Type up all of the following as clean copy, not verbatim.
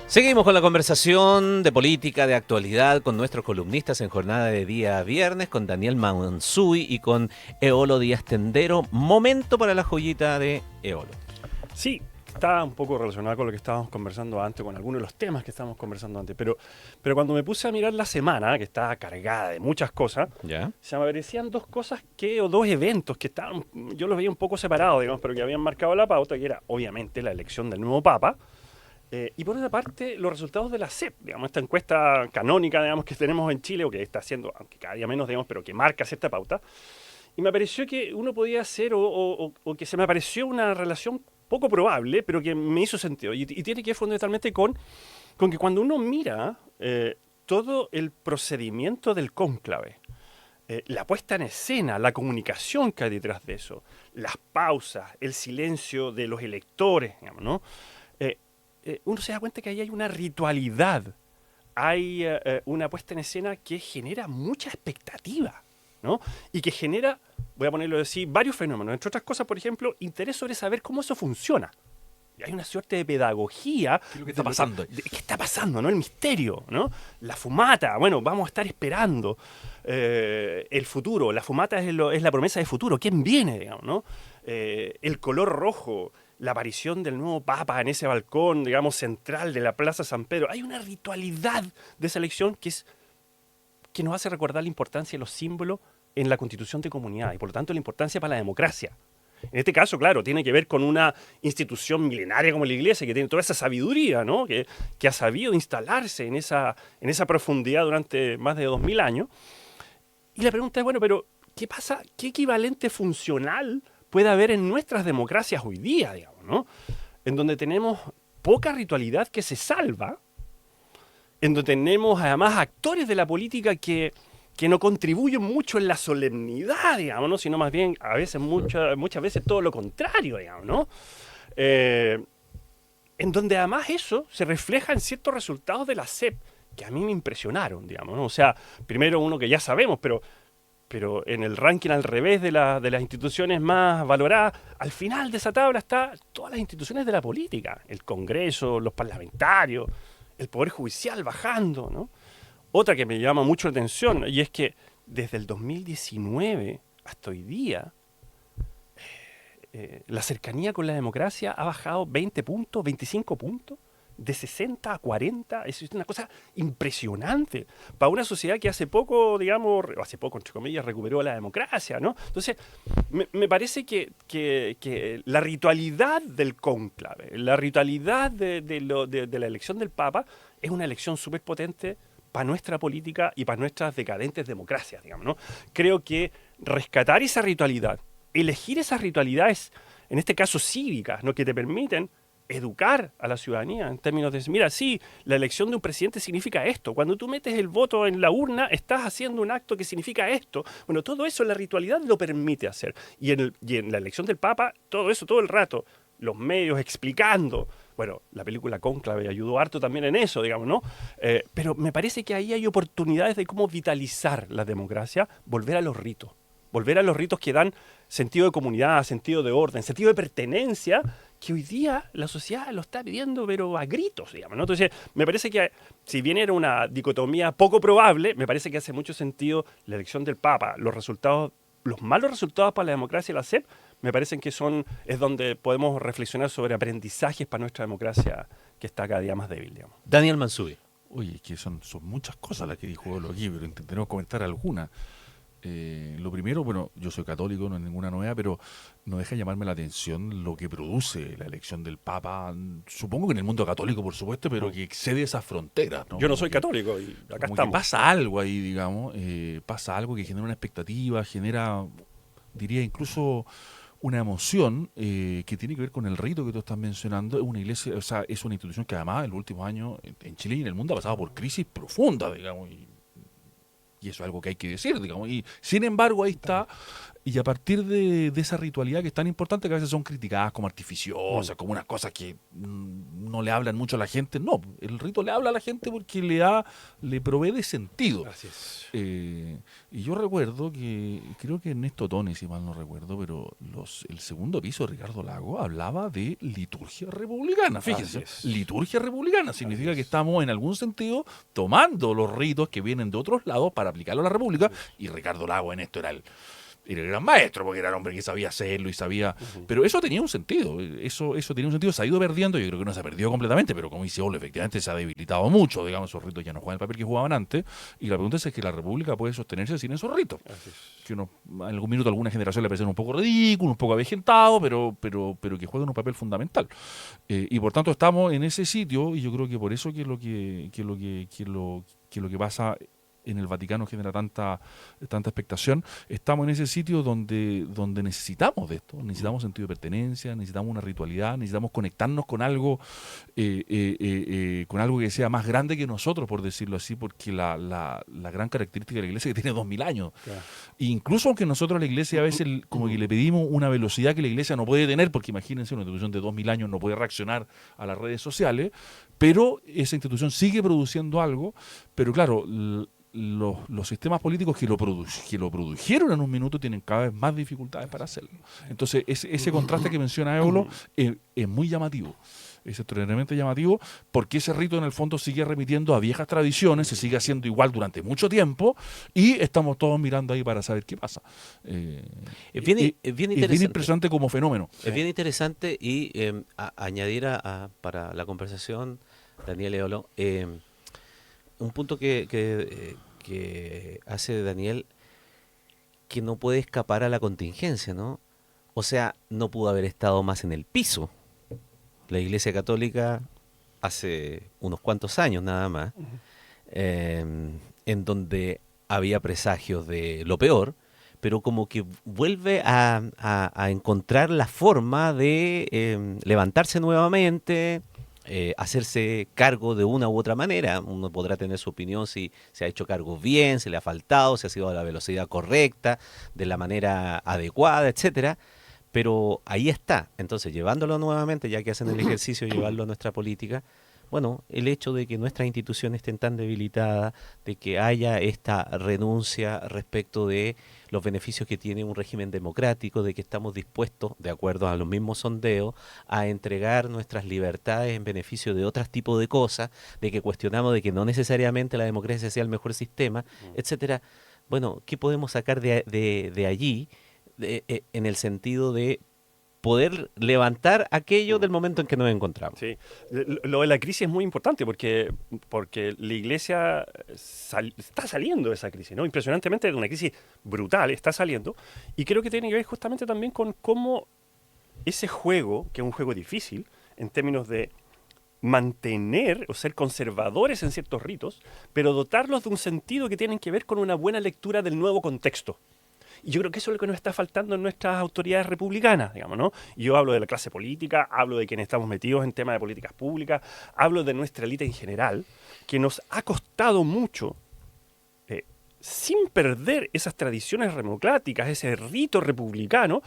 Seguimos con la conversación de política, de actualidad, con nuestros columnistas en jornada de día viernes, con Daniel Mansuy y con Eolo Díaz Tendero. Momento para la joyita de Eolo. Sí, está un poco relacionado con lo que estábamos conversando antes, con algunos de los temas que estábamos conversando antes, pero cuando me puse a mirar la semana, que estaba cargada de muchas cosas, ¿Ya? se me aparecían dos cosas o dos eventos que estaban, yo los veía un poco separados, digamos, pero que habían marcado la pauta, que era obviamente la elección del nuevo Papa, y por otra parte, los resultados de la CEP, digamos, esta encuesta canónica, digamos, que tenemos en Chile, o que está haciendo, aunque cada día menos, digamos, pero que marca cierta pauta. Y me pareció que uno podía hacer, o que se me apareció una relación poco probable, pero que me hizo sentido. Y tiene que ver fundamentalmente con que cuando uno mira todo el procedimiento del cónclave, la puesta en escena, la comunicación que hay detrás de eso, las pausas, el silencio de los electores, digamos, ¿no? Uno se da cuenta que ahí hay una ritualidad, hay una puesta en escena que genera mucha expectativa, ¿no? Y que genera, voy a ponerlo así, varios fenómenos. Entre otras cosas, por ejemplo, interés sobre saber cómo eso funciona. Y hay una suerte de pedagogía. ¿Qué es lo que está pasando? ¿Qué está pasando, no? El misterio, ¿no? La fumata, bueno, vamos a estar esperando el futuro. La fumata es la promesa de futuro. ¿Quién viene, digamos, no? El color rojo, la aparición del nuevo Papa en ese balcón, digamos, central de la Plaza San Pedro. Hay una ritualidad de esa elección que nos hace recordar la importancia de los símbolos en la constitución de comunidad y por lo tanto la importancia para la democracia. En este caso, claro, tiene que ver con una institución milenaria como la Iglesia, que tiene toda esa sabiduría, ¿no? que ha sabido instalarse en esa profundidad durante más de 2000 años. Y la pregunta es, bueno, pero ¿qué pasa? ¿Qué equivalente funcional puede haber en nuestras democracias hoy día, digamos, ¿no? En donde tenemos poca ritualidad que se salva, en donde tenemos además actores de la política que no contribuyen mucho en la solemnidad, digamos, ¿no? Sino más bien a veces, muchas veces todo lo contrario, digamos, ¿no? En donde además eso se refleja en ciertos resultados de la CEP que a mí me impresionaron, digamos, ¿no? O sea, primero uno que ya sabemos, pero en el ranking al revés de las instituciones más valoradas, al final de esa tabla está todas las instituciones de la política, el Congreso, los parlamentarios, el Poder Judicial bajando, ¿no? Otra que me llama mucho la atención, y es que desde el 2019 hasta hoy día, la cercanía con la democracia ha bajado 20 puntos, 25 puntos, de 60 a 40. Es una cosa impresionante para una sociedad que hace poco, digamos, entre comillas, recuperó la democracia, ¿no? Entonces, me parece que la ritualidad del cónclave, la ritualidad de la elección del Papa es una elección súper potente para nuestra política y para nuestras decadentes democracias, digamos, ¿no? Creo que rescatar esa ritualidad, elegir esas ritualidades, en este caso cívicas, ¿no? Que te permiten educar a la ciudadanía en términos de, mira, sí, la elección de un presidente significa esto. Cuando tú metes el voto en la urna, estás haciendo un acto que significa esto. Bueno, todo eso la ritualidad lo permite hacer. Y en la elección del Papa, todo eso, todo el rato, los medios explicando. Bueno, la película Cónclave ayudó harto también en eso, digamos, ¿no? Pero me parece que ahí hay oportunidades de cómo vitalizar la democracia, volver a los ritos que dan sentido de comunidad, sentido de orden, sentido de pertenencia, que hoy día la sociedad lo está pidiendo, pero a gritos, digamos, ¿no? Entonces, me parece que, si bien era una dicotomía poco probable, me parece que hace mucho sentido la elección del Papa, los malos resultados para la democracia y la CEP, me parecen que es donde podemos reflexionar sobre aprendizajes para nuestra democracia que está cada día más débil, digamos. Daniel Mansuy. Oye, es que son muchas cosas las que dijo Olo aquí, pero intentaremos comentar algunas. Lo primero, bueno, yo soy católico, no es ninguna novedad, pero no deja de llamarme la atención lo que produce la elección del Papa, supongo que en el mundo católico, por supuesto, pero que excede esas fronteras, ¿no? Yo no soy católico y acá estamos. Pasa algo ahí, digamos, pasa algo que genera una expectativa, diría incluso una emoción que tiene que ver con el rito que tú estás mencionando. Es una iglesia, o sea, es una institución que además en los últimos años en Chile y en el mundo ha pasado por crisis profundas, digamos, y eso es algo que hay que decir, digamos. Y sin embargo, ahí está, Y a partir de esa ritualidad que es tan importante, que a veces son criticadas como artificiosas, como unas cosas que no le hablan mucho a la gente. No, el rito le habla a la gente porque le provee de sentido. Así es. Y yo recuerdo creo que Ernesto Tone, si mal no recuerdo, pero el segundo piso de Ricardo Lago hablaba de liturgia republicana. Fíjense, liturgia republicana significa que estamos en algún sentido tomando los ritos que vienen de otros lados para aplicarlo a la República, y Ricardo Lago en esto era el gran maestro, porque era el hombre que sabía hacerlo y sabía... Pero eso tenía un sentido, eso tenía un sentido, se ha ido perdiendo, yo creo que no se ha perdido completamente, pero como dice Olo, efectivamente se ha debilitado mucho, digamos, esos ritos ya no juegan el papel que jugaban antes, y la pregunta es que la República puede sostenerse sin esos ritos. Que en algún minuto a alguna generación le parecen un poco ridículos, un poco avejentados, pero que juegan un papel fundamental. Y por tanto estamos en ese sitio, y yo creo que por eso que lo que pasa en el Vaticano genera tanta expectación. Estamos en ese sitio donde necesitamos de esto, necesitamos sentido de pertenencia, necesitamos una ritualidad, necesitamos conectarnos con algo que sea más grande que nosotros, por decirlo así, porque la gran característica de la Iglesia es que tiene 2000 años. Claro. E incluso aunque nosotros a la Iglesia a veces como que le pedimos una velocidad que la Iglesia no puede tener, porque imagínense, una institución de 2000 años no puede reaccionar a las redes sociales, pero esa institución sigue produciendo algo, pero claro, los sistemas políticos que lo produjeron en un minuto tienen cada vez más dificultades para hacerlo. Entonces, ese contraste que menciona Eolo es muy llamativo. Es extraordinariamente llamativo porque ese rito en el fondo sigue remitiendo a viejas tradiciones, se sigue haciendo igual durante mucho tiempo y estamos todos mirando ahí para saber qué pasa. Es bien impresionante como fenómeno. Es bien interesante y añadir para la conversación, Daniel Eolo, un punto que hace Daniel, que no puede escapar a la contingencia, ¿no? O sea, no pudo haber estado más en el piso. La Iglesia Católica hace unos cuantos años nada más, en donde había presagios de lo peor, pero como que vuelve a encontrar la forma de levantarse nuevamente, hacerse cargo de una u otra manera. Uno podrá tener su opinión si se ha hecho cargo bien, si le ha faltado, si ha sido a la velocidad correcta, de la manera adecuada, etcétera. Pero ahí está. Entonces, llevándolo nuevamente, ya que hacen el ejercicio de llevarlo a nuestra política, bueno, el hecho de que nuestras instituciones estén tan debilitadas, de que haya esta renuncia respecto de los beneficios que tiene un régimen democrático, de que estamos dispuestos, de acuerdo a los mismos sondeos, a entregar nuestras libertades en beneficio de otros tipos de cosas, de que cuestionamos de que no necesariamente la democracia sea el mejor sistema, etcétera. Bueno, ¿qué podemos sacar de allí en el sentido de poder levantar aquello del momento en que nos encontramos? Sí, lo de la crisis es muy importante porque la Iglesia está saliendo de esa crisis, ¿no? Impresionantemente, de una crisis brutal, está saliendo, y creo que tiene que ver justamente también con cómo ese juego, que es un juego difícil en términos de mantener o ser conservadores en ciertos ritos, pero dotarlos de un sentido que tienen que ver con una buena lectura del nuevo contexto. Y yo creo que eso es lo que nos está faltando en nuestras autoridades republicanas, digamos, ¿no? Y yo hablo de la clase política, hablo de quienes estamos metidos en temas de políticas públicas, hablo de nuestra élite en general, que nos ha costado mucho, sin perder esas tradiciones democráticas, ese rito republicano,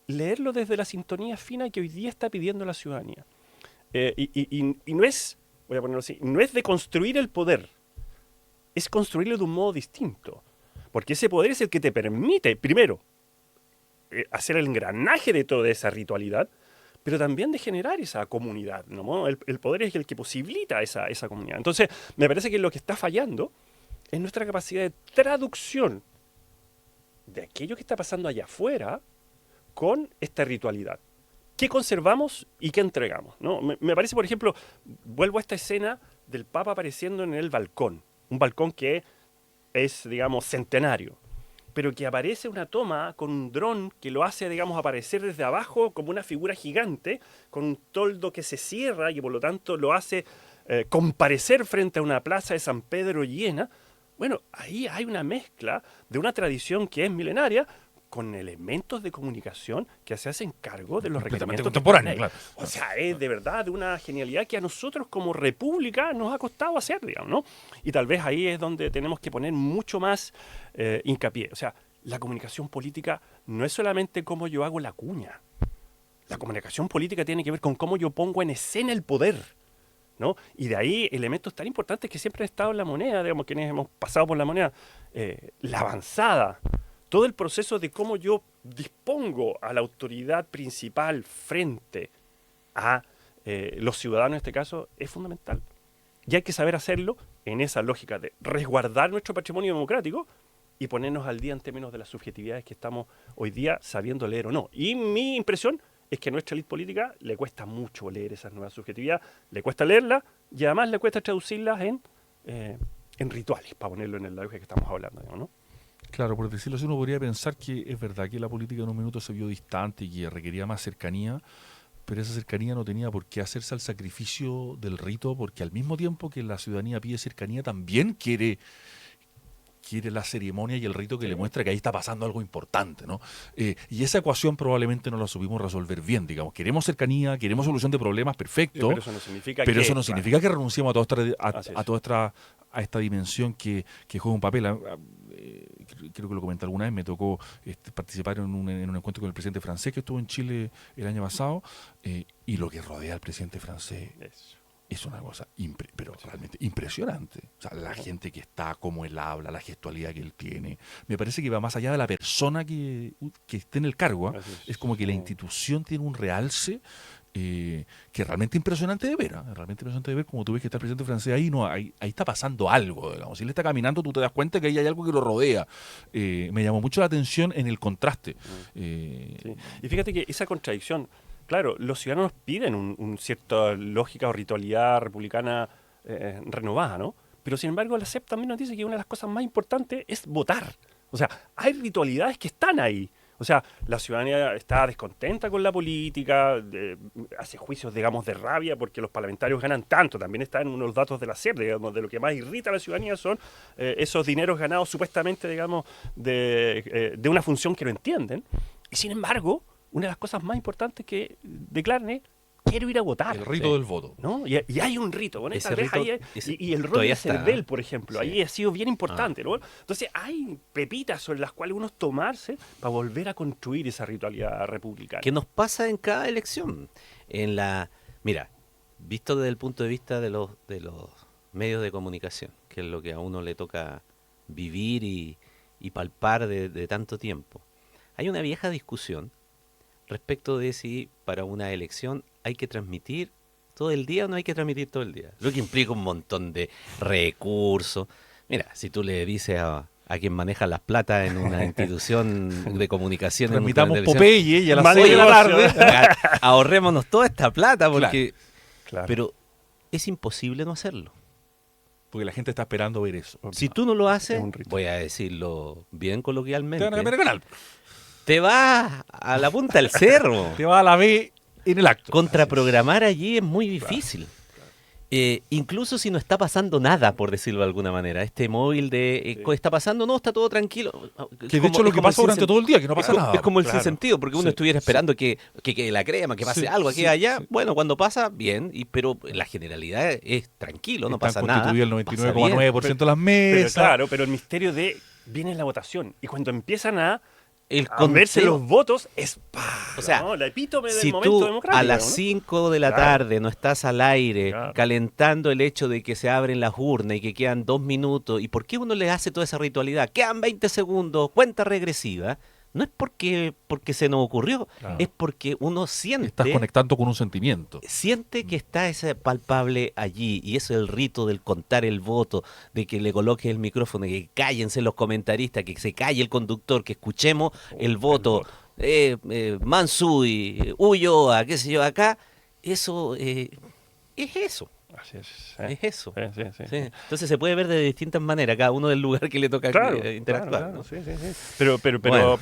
leerlo desde la sintonía fina que hoy día está pidiendo la ciudadanía. Y no es, voy a ponerlo así, no es de construir el poder, es construirlo de un modo distinto. Porque ese poder es el que te permite, primero, hacer el engranaje de toda esa ritualidad, pero también de generar esa comunidad, ¿no? El poder es el que posibilita esa comunidad. Entonces, me parece que lo que está fallando es nuestra capacidad de traducción de aquello que está pasando allá afuera con esta ritualidad. ¿Qué conservamos y qué entregamos, ¿no? Me parece, por ejemplo, vuelvo a esta escena del Papa apareciendo en el balcón, un balcón que es, digamos, centenario, pero que aparece una toma con un dron que lo hace, digamos, aparecer desde abajo como una figura gigante, con un toldo que se cierra y por lo tanto lo hace comparecer frente a una plaza de San Pedro llena. Bueno, ahí hay una mezcla de una tradición que es milenaria con elementos de comunicación que se hacen cargo de los requerimientos contemporáneos, claro. O sea, es de verdad de una genialidad que a nosotros como república nos ha costado hacer, digamos, ¿no? Y tal vez ahí es donde tenemos que poner mucho más hincapié. O sea, la comunicación política no es solamente cómo yo hago la cuña. La comunicación política tiene que ver con cómo yo pongo en escena el poder, ¿no? Y de ahí elementos tan importantes que siempre han estado en la moneda, digamos, quienes hemos pasado por la moneda. La avanzada, todo el proceso de cómo yo dispongo a la autoridad principal frente a los ciudadanos en este caso es fundamental. Y hay que saber hacerlo en esa lógica de resguardar nuestro patrimonio democrático y ponernos al día en términos de las subjetividades que estamos hoy día sabiendo leer o no. Y mi impresión es que a nuestra élite política le cuesta mucho leer esas nuevas subjetividades, le cuesta leerlas y además le cuesta traducirlas en rituales, para ponerlo en el lenguaje que estamos hablando, digamos, ¿no? Claro, por decirlo así, uno podría pensar que es verdad que la política en un minuto se vio distante y que requería más cercanía, pero esa cercanía no tenía por qué hacerse al sacrificio del rito, porque al mismo tiempo que la ciudadanía pide cercanía, también quiere la ceremonia y el rito que le muestra que ahí está pasando algo importante, ¿no? Y esa ecuación probablemente no la supimos resolver bien, digamos. Queremos cercanía, queremos solución de problemas, perfecto, Pero eso no significa significa que renunciemos a toda esta dimensión que juega un papel. Creo que lo comenté alguna vez, me tocó participar en un encuentro con el presidente francés que estuvo en Chile el año pasado, y lo que rodea al presidente francés es una cosa pero realmente impresionante. O sea, la gente que está, cómo él habla, la gestualidad que él tiene, me parece que va más allá de la persona que esté en el cargo. Es como que la institución tiene un realce que es realmente impresionante de ver. Realmente impresionante de ver, como tú ves que está el presidente francés ahí, ahí está pasando algo, digamos. Si él está caminando, tú te das cuenta que ahí hay algo que lo rodea. Me llamó mucho la atención en el contraste. Sí. Y fíjate que esa contradicción, claro, los ciudadanos piden una cierta lógica o ritualidad republicana renovada, ¿no? Pero sin embargo la CEP también nos dice que una de las cosas más importantes es votar. O sea, hay ritualidades que están ahí. O sea, la ciudadanía está descontenta con la política, hace juicios, digamos, de rabia porque los parlamentarios ganan tanto. También está en unos datos de la CEP, digamos, de lo que más irrita a la ciudadanía son esos dineros ganados supuestamente, digamos, de una función que no entienden. Y sin embargo, una de las cosas más importantes que declaran es: quiero ir a votar. El rito del voto. ¿No? Y hay un rito. Bueno, Ese rito, y el rol de Cervel, por ejemplo, ahí ha sido bien importante, ¿no? Entonces hay pepitas sobre las cuales uno tomarse para volver a construir esa ritualidad republicana. ¿Qué nos pasa en cada elección? Mira, visto desde el punto de vista de los medios de comunicación, que es lo que a uno le toca vivir y palpar de tanto tiempo, hay una vieja discusión respecto de si para una elección hay que transmitir todo el día o no hay que transmitir todo el día. Lo que implica un montón de recursos. Mira, si tú le dices a quien maneja las plata en una institución de comunicación, transmitamos Popeye y a las 6 6 de la tarde ahorrémonos toda esta plata, porque Claro. pero es imposible no hacerlo. porque la gente está esperando ver eso. Si tú no lo haces, Es un rito. voy a decirlo bien Te coloquialmente, van a cambiar el canal. te vas a la punta del cerro. Te va a la B en el acto. Contraprogramar allí es muy difícil. Incluso si no está pasando nada, por decirlo de alguna manera. Este móvil de está pasando, no, está todo tranquilo. Que de hecho lo que pasa durante todo el día, que no pasa nada. Es como el Claro. sinsentido, porque uno Sí, estuviera esperando que la crema, que pase Sí, algo aquí sí, allá. sí. Bueno, cuando pasa, bien, pero la generalidad es tranquilo, no Están pasa nada. constituidas el pasa bien. 99,9% de las Pero mesas. claro, pero el misterio de viene la votación y cuando empiezan a El verse conteo- los votos es O sea, ¿no? La epítome del si momento tú democrático. a las ¿no? 5 de la Claro. tarde no estás al aire Claro. calentando el hecho de que se abren las urnas y que quedan 2 minutos, ¿y por qué uno le hace toda esa ritualidad? Quedan 20 segundos, cuenta regresiva. No es porque se nos ocurrió, Claro. es porque uno Estás siente conectando con un sentimiento. que está ese palpable allí, y eso es el rito del contar el voto, de que le coloque el micrófono, que cállense los comentaristas, que se calle el conductor, que escuchemos el voto. Mansuy, Ulloa, qué sé yo, acá, eso es eso. Así es. Es eso. Sí. Sí. Entonces se puede ver de distintas maneras, cada uno del lugar que le toca interactuar. Claro, ¿no? sí. Pero Bueno.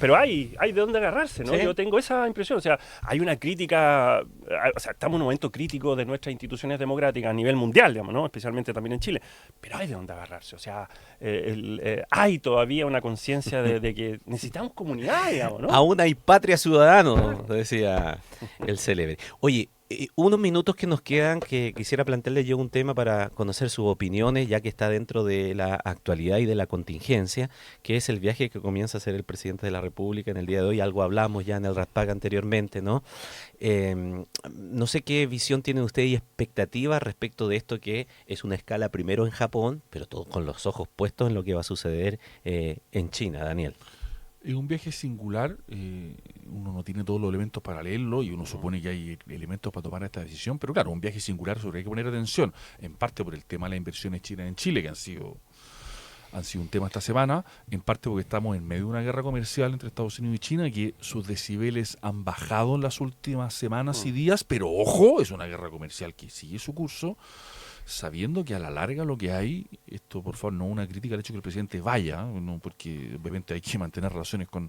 hay de dónde agarrarse, ¿no? Sí. Yo tengo esa impresión. O sea, hay una crítica, o sea, estamos en un momento crítico de nuestras instituciones democráticas a nivel mundial, digamos, ¿no? Especialmente también en Chile. Pero hay de dónde agarrarse. O sea, hay todavía una conciencia de que necesitamos comunidad, digamos, ¿no? Aún hay patria ciudadano, decía el célebre. Oye, Unos minutos que nos quedan, que quisiera plantearle yo un tema para conocer sus opiniones, ya que está dentro de la actualidad y de la contingencia, que es el viaje que comienza a hacer el presidente de la República en el día de hoy. Algo hablamos ya en el Raspag anteriormente, ¿no? No sé qué visión tiene usted y expectativa respecto de esto, que es una escala primero en Japón, pero todo con los ojos puestos en lo que va a suceder en China, Daniel. Es un viaje singular, uno no tiene todos los elementos para leerlo y uno supone que hay elementos para tomar esta decisión, pero claro, un viaje singular sobre el que hay que poner atención, en parte por el tema de las inversiones chinas en Chile, que han sido un tema esta semana, en parte porque estamos en medio de una guerra comercial entre Estados Unidos y China, que sus decibeles han bajado en las últimas semanas y días, pero ojo, es una guerra comercial que sigue su curso, sabiendo que a la larga lo que hay, esto por favor no es una crítica al hecho que el presidente vaya, no, porque obviamente hay que mantener relaciones con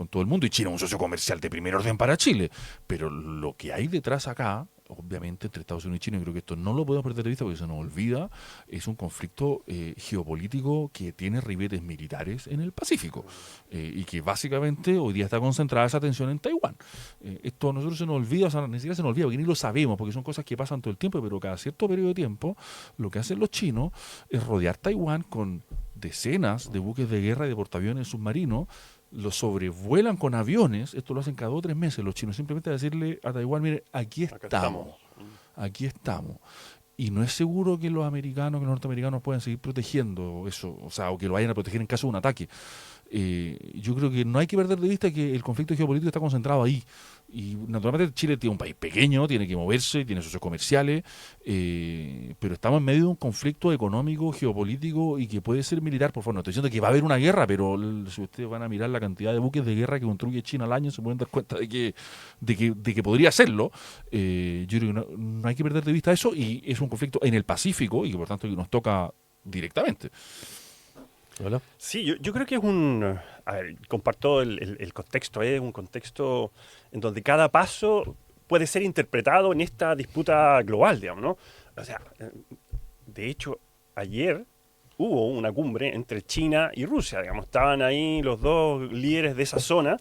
todo el mundo, y China es un socio comercial de primer orden para Chile, pero lo que hay detrás acá, obviamente entre Estados Unidos y China, y creo que esto no lo podemos perder de vista porque se nos olvida, es un conflicto geopolítico que tiene ribetes militares en el Pacífico, y que básicamente hoy día está concentrada esa atención en Taiwán. Esto a nosotros se nos olvida, o sea, ni siquiera se nos olvida, porque ni lo sabemos, porque son cosas que pasan todo el tiempo, pero cada cierto periodo de tiempo lo que hacen los chinos es rodear Taiwán con decenas de buques de guerra y de portaaviones submarinos, los sobrevuelan con aviones, esto lo hacen cada 2 o 3 meses los chinos, simplemente a decirle a Taiwán, mire, aquí estamos. Y no es seguro que los americanos, que los norteamericanos puedan seguir protegiendo eso, o sea, o que lo vayan a proteger en caso de un ataque. Yo creo que no hay que perder de vista que el conflicto geopolítico está concentrado ahí. Y naturalmente Chile tiene un país pequeño, tiene que moverse, tiene socios comerciales, pero estamos en medio de un conflicto económico, geopolítico y que puede ser militar. Por favor, no estoy diciendo que va a haber una guerra, pero si ustedes van a mirar la cantidad de buques de guerra que construye China al año, se pueden dar cuenta de que podría serlo. Yo creo que no hay que perder de vista eso, y es un conflicto en el Pacífico y que por tanto nos toca directamente. Hola. Sí, yo creo que es un... A ver, comparto el contexto, es un contexto en donde cada paso puede ser interpretado en esta disputa global, digamos, ¿no? O sea, de hecho, ayer hubo una cumbre entre China y Rusia, digamos, estaban ahí los dos líderes de esa zona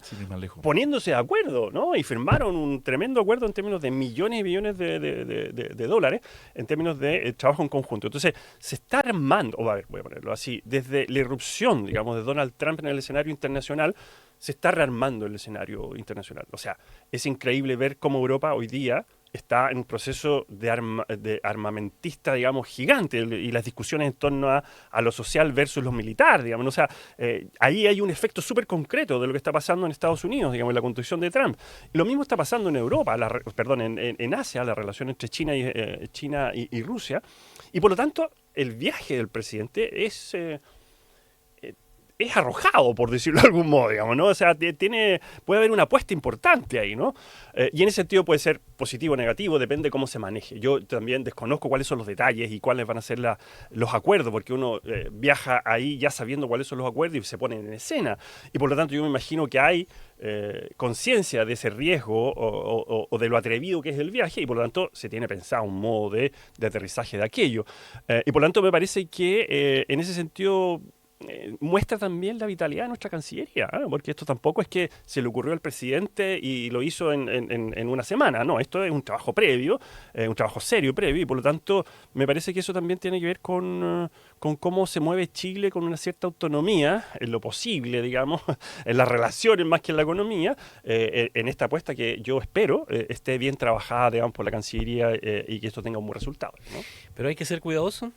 poniéndose de acuerdo, ¿no? Y firmaron un tremendo acuerdo en términos de millones y millones de dólares, en términos de trabajo en conjunto. Entonces, se está armando, o a ver, voy a ponerlo así, desde la irrupción, digamos, de Donald Trump en el escenario internacional, se está rearmando el escenario internacional. O sea, es increíble ver cómo Europa hoy día está en un proceso de armamentista, digamos, gigante, y las discusiones en torno a lo social versus lo militar, digamos. O sea, ahí hay un efecto súper concreto de lo que está pasando en Estados Unidos, digamos, en la constitución de Trump. Y lo mismo está pasando en Europa, en Asia, la relación entre China y Rusia. Y por lo tanto, el viaje del presidente es arrojado, por decirlo de algún modo, digamos, ¿no? O sea, puede haber una apuesta importante ahí, ¿no? Y en ese sentido puede ser positivo o negativo, depende de cómo se maneje. Yo también desconozco cuáles son los detalles y cuáles van a ser los acuerdos, porque uno viaja ahí ya sabiendo cuáles son los acuerdos y se ponen en escena. Y por lo tanto yo me imagino que hay conciencia de ese riesgo o de lo atrevido que es el viaje, y por lo tanto se tiene pensado un modo de aterrizaje de aquello. Y por lo tanto me parece que en ese sentido muestra también la vitalidad de nuestra Cancillería, ¿eh? Porque esto tampoco es que se le ocurrió al presidente y lo hizo en una semana, no, esto es un trabajo previo, un trabajo serio previo, y por lo tanto me parece que eso también tiene que ver con cómo se mueve Chile con una cierta autonomía, en lo posible, digamos, en las relaciones más que en la economía, en esta apuesta que yo espero esté bien trabajada, digamos, por la Cancillería, y que esto tenga un buen resultado, ¿no? Pero hay que ser cuidadoso.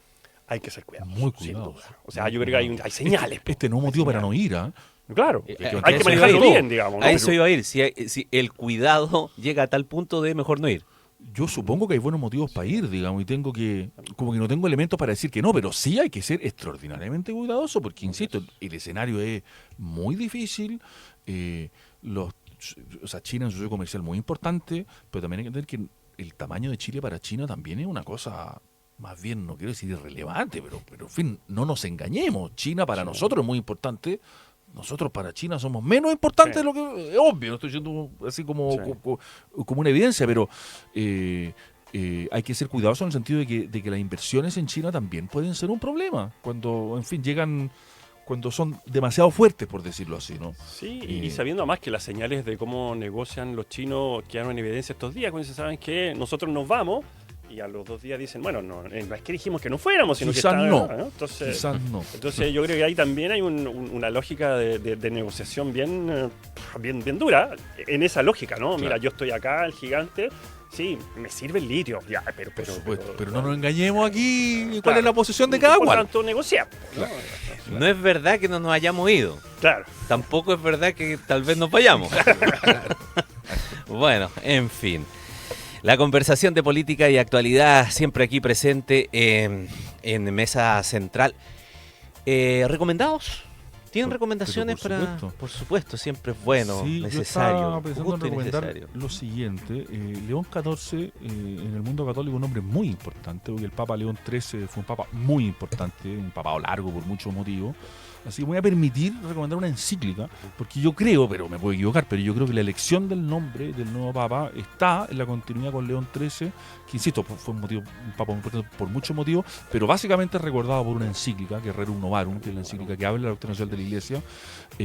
Hay que ser cuidadoso. Muy cuidadoso. Sin duda. O sea, yo creo que hay señales. Este no es motivo para no ir, ¿eh? Claro, Hay hay que manejarlo bien, digamos, ¿no? A eso iba a ir. Si el cuidado llega a tal punto de mejor no ir. Yo supongo que hay buenos motivos para ir, digamos, y como que no tengo elementos para decir que no, pero sí hay que ser extraordinariamente cuidadoso, porque, insisto, el escenario es muy difícil, o sea, China es un socio comercial muy importante, pero también hay que entender que el tamaño de Chile para China también es una cosa, más bien, no quiero decir irrelevante, pero en fin, no nos engañemos, China para nosotros es muy importante. Nosotros para China somos menos importantes de lo que es obvio, no estoy diciendo así como una evidencia, pero hay que ser cuidadosos en el sentido de que las inversiones en China también pueden ser un problema. Cuando, en fin, llegan cuando son demasiado fuertes, por decirlo así, ¿no? Sí, y sabiendo además que las señales de cómo negocian los chinos quedaron en evidencia estos días, cuando se saben que nosotros nos vamos y a los 2 días dicen, bueno, no es que dijimos que no fuéramos, sino Quizás que no. Entonces, no. Entonces yo creo que ahí también hay una lógica de negociación bien dura en esa lógica, ¿no? Claro. Mira, yo estoy acá, el gigante, sí, me sirve el litio, ya, pero Por supuesto, pero no nos engañemos aquí cuál es la posición de cada Por cual. tanto, negociar. No es verdad que no nos hayamos ido. Claro. Tampoco es verdad que tal vez nos vayamos. Bueno, en fin. La conversación de política y actualidad siempre aquí presente en Mesa Central. ¿Recomendados? ¿Tienen recomendaciones por para...? supuesto. Por supuesto, siempre es bueno, Sí, necesario. yo estaba pensando en justo y recomendar necesario. lo siguiente. León XIV, en el mundo católico, un hombre muy importante, porque el Papa León XIII fue un papa muy importante, un papado largo por muchos motivos. Así que me voy a permitir recomendar una encíclica, porque yo creo, pero me puedo equivocar, pero yo creo que la elección del nombre del nuevo papa está en la continuidad con León XIII, que insisto, fue un papa muy importante por muchos motivos, pero básicamente es recordado por una encíclica, que es Rerum Novarum, que es la encíclica que habla de la doctrina social de la Iglesia,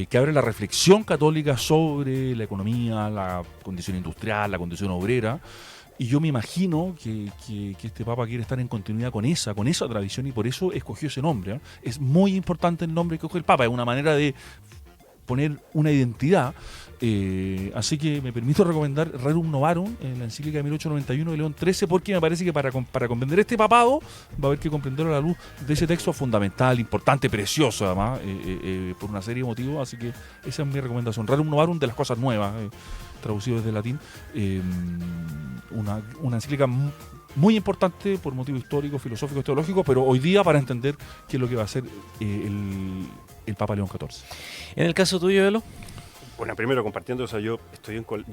que abre la reflexión católica sobre la economía, la condición industrial, la condición obrera. Y yo me imagino que este Papa quiere estar en continuidad con esa tradición y por eso escogió ese nombre, ¿eh? Es muy importante el nombre que escoge el Papa, es una manera de poner una identidad. Así que me permito recomendar Rerum Novarum, en la encíclica de 1891 de León XIII, porque me parece que para comprender este papado va a haber que comprenderlo a la luz de ese texto fundamental, importante, precioso además, por una serie de motivos. Así que esa es mi recomendación. Rerum Novarum, de las cosas nuevas, traducido desde latín. Una encíclica muy importante por motivos históricos, filosóficos, teológicos, pero hoy día para entender qué es lo que va a hacer el Papa León XIV. En el caso tuyo, Elo. Bueno, primero compartiendo, o sea, yo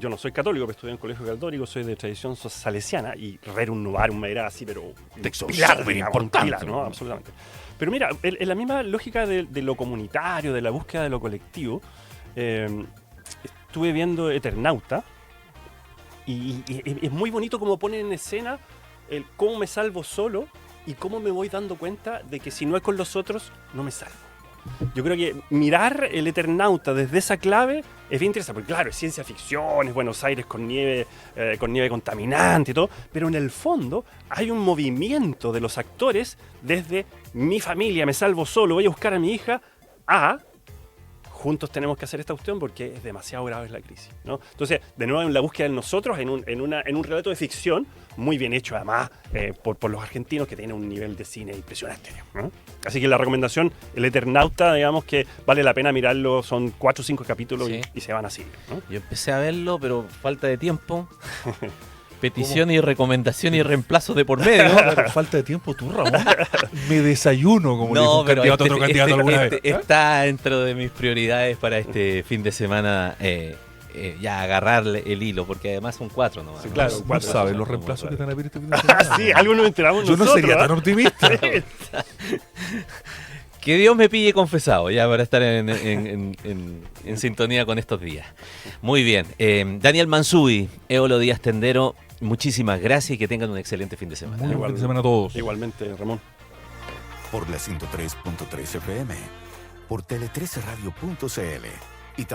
no soy católico, pero estudié en colegio católico, soy de tradición salesiana y Rerum Novarum me era así, pero Texto pilar, súper digamos, importante, pilar, ¿no? Absolutamente. Pero mira, en la misma lógica de lo comunitario, de la búsqueda de lo colectivo, estuve viendo Eternauta y es muy bonito cómo ponen en escena el cómo me salvo solo y cómo me voy dando cuenta de que si no es con los otros, no me salvo. Yo creo que mirar el Eternauta desde esa clave es bien interesante, porque claro, es ciencia ficción, es Buenos Aires con nieve contaminante y todo, pero en el fondo hay un movimiento de los actores desde mi familia, me salvo solo, voy a buscar a mi hija, a juntos tenemos que hacer esta cuestión porque es demasiado grave la crisis, ¿no? Entonces, de nuevo, en la búsqueda de nosotros, en un relato de ficción muy bien hecho, además, por los argentinos, que tienen un nivel de cine impresionante, ¿no? Así que la recomendación, El Eternauta, digamos que vale la pena mirarlo, son 4 o 5 capítulos Sí. y se van así, ¿no? Yo empecé a verlo, pero falta de tiempo. Petición y recomendación y reemplazo de por medio. Por falta de tiempo, tú, Ramón. Me desayuno, como le dijo un candidato a otro candidato alguna vez. Está dentro de mis prioridades para este fin de semana. Ya agarrarle el hilo, porque además son 4 nomás. Sí, ¿no? claro, No 4 sabes los reemplazos que te van a pedir este fin de semana. Ah, sí, algo nos enteramos Yo no nosotros. sería tan ¿eh? optimista. Que Dios me pille confesado, ya para estar en sintonía con estos días. Muy bien. Daniel Mansuy, Eolo Díaz Tendero, muchísimas gracias y que tengan un excelente fin de semana. Muy buen fin de semana a todos. Igualmente, Ramón. Por la 103.3 FM, por tele13radio.cl